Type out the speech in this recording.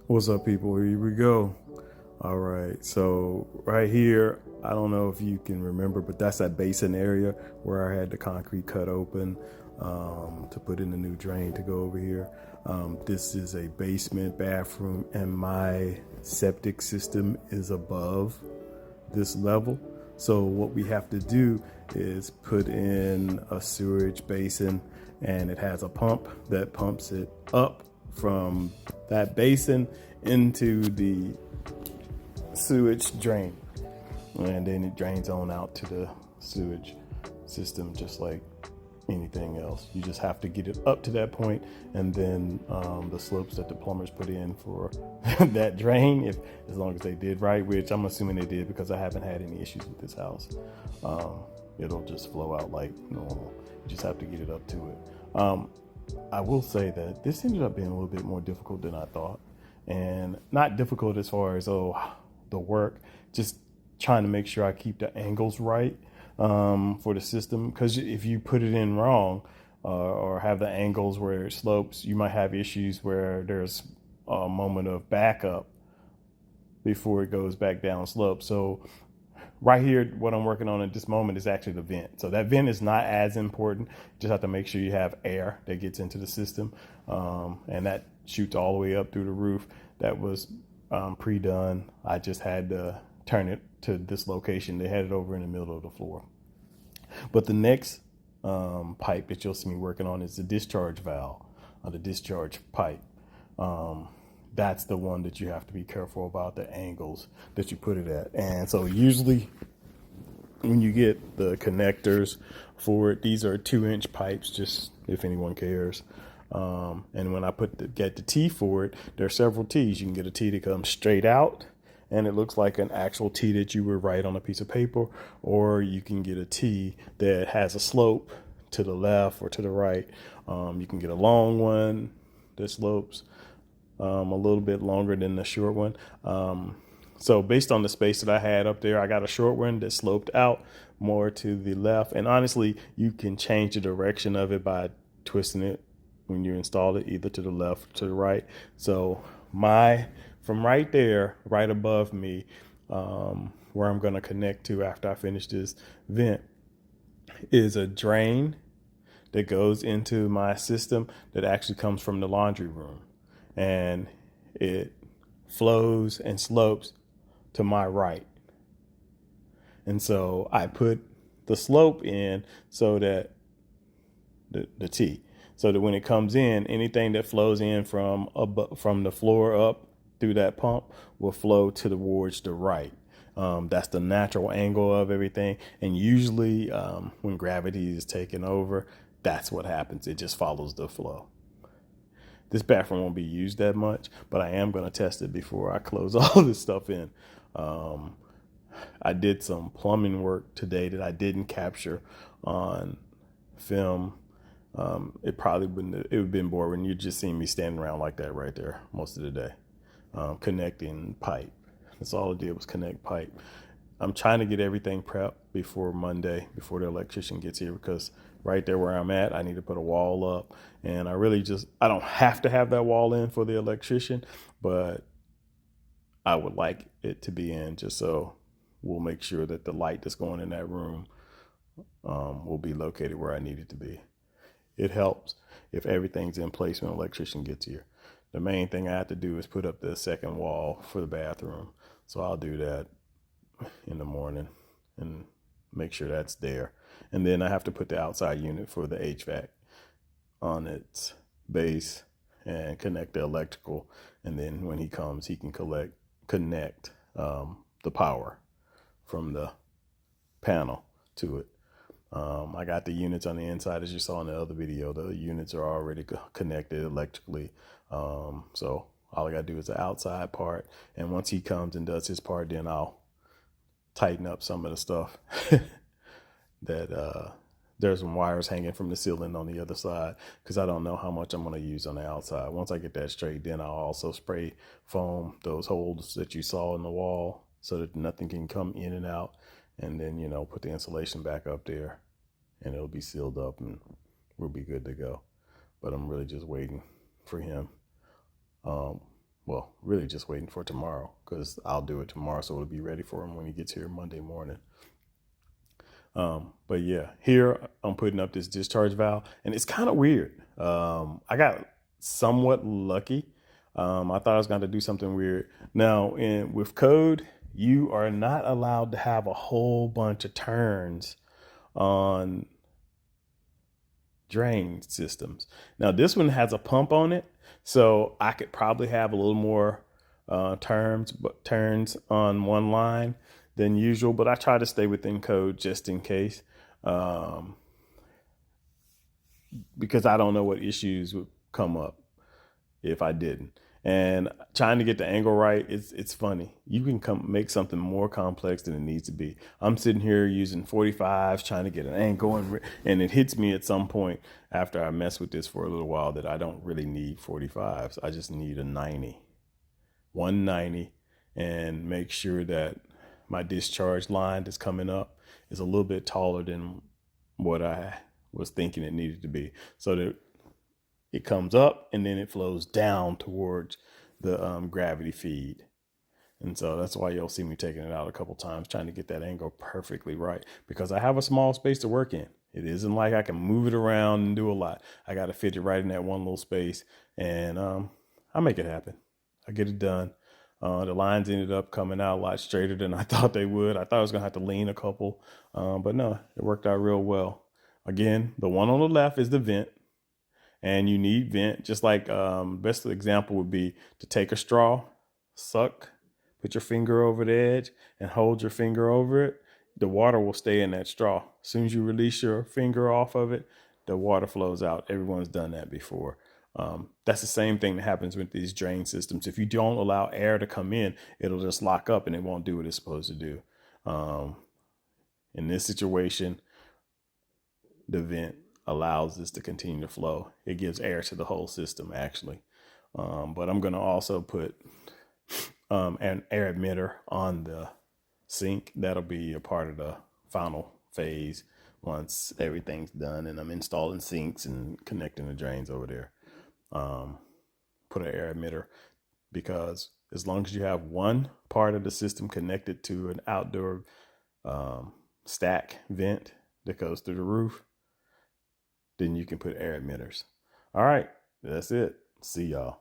What's up, people? Here we go. All right, so right here, I don't know if you can remember, but that's that basin area where I had the concrete cut open to put in the new drain to go over here. This is a basement bathroom, and my septic system is above this level. So what we have to do is put in a sewage basin, and it has a pump that pumps it up from that basin into the sewage drain, and then it drains on out to the sewage system just like anything else. You just have to get it up to that point, and then the slopes that the plumbers put in for that drain, if as long as they did right, which I'm assuming they did because I haven't had any issues with this house, it'll just flow out like normal. You just have to get it up to it. I will say that this ended up being a little bit more difficult than I thought, and not difficult as far as the work, just trying to make sure I keep the angles right for the system, because if you put it in wrong or have the angles where it slopes, you might have issues where there's a moment of backup before it goes back down slope. So right here, what I'm working on at this moment is actually the vent. So that vent is not as important. Just have to make sure you have air that gets into the system, and that shoots all the way up through the roof. That was pre-done. I just had to turn it to this location. They had it over in the middle of the floor. But the next pipe that you'll see me working on is the discharge valve, the discharge pipe. That's the one that you have to be careful about, the angles that you put it at. And so usually when you get the connectors for it, these are 2-inch pipes, just if anyone cares. And when I get the T for it, there are several T's. You can get a T that comes straight out, and it looks like an actual T that you would write on a piece of paper, or you can get a T that has a slope to the left or to the right. You can get a long one that slopes a little bit longer than the short one. So based on the space that I had up there, I got a short one that sloped out more to the left. And honestly, you can change the direction of it by twisting it when you install it, either to the left or to the right. So from right there, right above me, where I'm going to connect to after I finish this vent, is a drain that goes into my system that actually comes from the laundry room, and it flows and slopes to my right. And so I put the slope in so that the T, so that when it comes in, anything that flows in from the floor up through that pump will flow towards the right. That's the natural angle of everything. And usually when gravity is taking over, that's what happens. It just follows the flow. This bathroom won't be used that much, but I am going to test it before I close all this stuff in. I did some plumbing work today that I didn't capture on film. It would have been boring. You just seen me standing around like that right there most of the day, connecting pipe. That's all I did was connect pipe. I'm trying to get everything prepped before Monday, before the electrician gets here, because right there where I'm at, I need to put a wall up. And I don't have to have that wall in for the electrician, but I would like it to be in, just so we'll make sure that the light that's going in that room will be located where I need it to be. It helps if everything's in place when the electrician gets here. The main thing I have to do is put up the second wall for the bathroom. So I'll do that in the morning and make sure that's there. And then I have to put the outside unit for the HVAC on its base and connect the electrical. And then when he comes, he can connect the power from the panel to it. I got the units on the inside, as you saw in the other video. The units are already connected electrically. So all I got to do is the outside part. And once he comes and does his part, then I'll tighten up some of the stuff that there's some wires hanging from the ceiling on the other side, because I don't know how much I'm going to use on the outside. Once I get that straight, then I'll also spray foam those holes that you saw in the wall so that nothing can come in and out. And then, put the insulation back up there, and it'll be sealed up and we'll be good to go. But I'm really just waiting for him. Well, really just waiting for tomorrow, because I'll do it tomorrow, so it'll be ready for him when he gets here Monday morning. But yeah, here I'm putting up this discharge valve, and it's kind of weird. I got somewhat lucky. I thought I was going to do something weird. Now, with code, you are not allowed to have a whole bunch of turns on drain systems. Now, this one has a pump on it, so I could probably have a little more turns on one line than usual, but I try to stay within code just in case, because I don't know what issues would come up if I didn't. And trying to get the angle right, it's funny. You can make something more complex than it needs to be. I'm sitting here using 45s, trying to get an angle, and it hits me at some point after I mess with this for a little while that I don't really need 45s. I just need a 190, and make sure that my discharge line that's coming up is a little bit taller than what I was thinking it needed to be, so that it comes up and then it flows down towards the gravity feed. And so that's why you'll see me taking it out a couple times, trying to get that angle perfectly right, because I have a small space to work in. It isn't like I can move it around and do a lot. I got to fit it right in that one little space, and I make it happen. I get it done. The lines ended up coming out a lot straighter than I thought they would. I thought I was going to have to lean a couple, but no, it worked out real well. Again, the one on the left is the vent. And you need vent, just like best example would be to take a straw, suck, put your finger over the edge and hold your finger over it. The water will stay in that straw. As soon as you release your finger off of it, the water flows out. Everyone's done that before. That's the same thing that happens with these drain systems. If you don't allow air to come in, it'll just lock up and it won't do what it's supposed to do. In this situation, the vent allows this to continue to flow. It gives air to the whole system, actually. But I'm going to also put an air emitter on the sink. That'll be a part of the final phase once everything's done and I'm installing sinks and connecting the drains over there. Put an air emitter, because as long as you have one part of the system connected to an outdoor stack vent that goes through the roof, then you can put air emitters. All right, that's it. See y'all.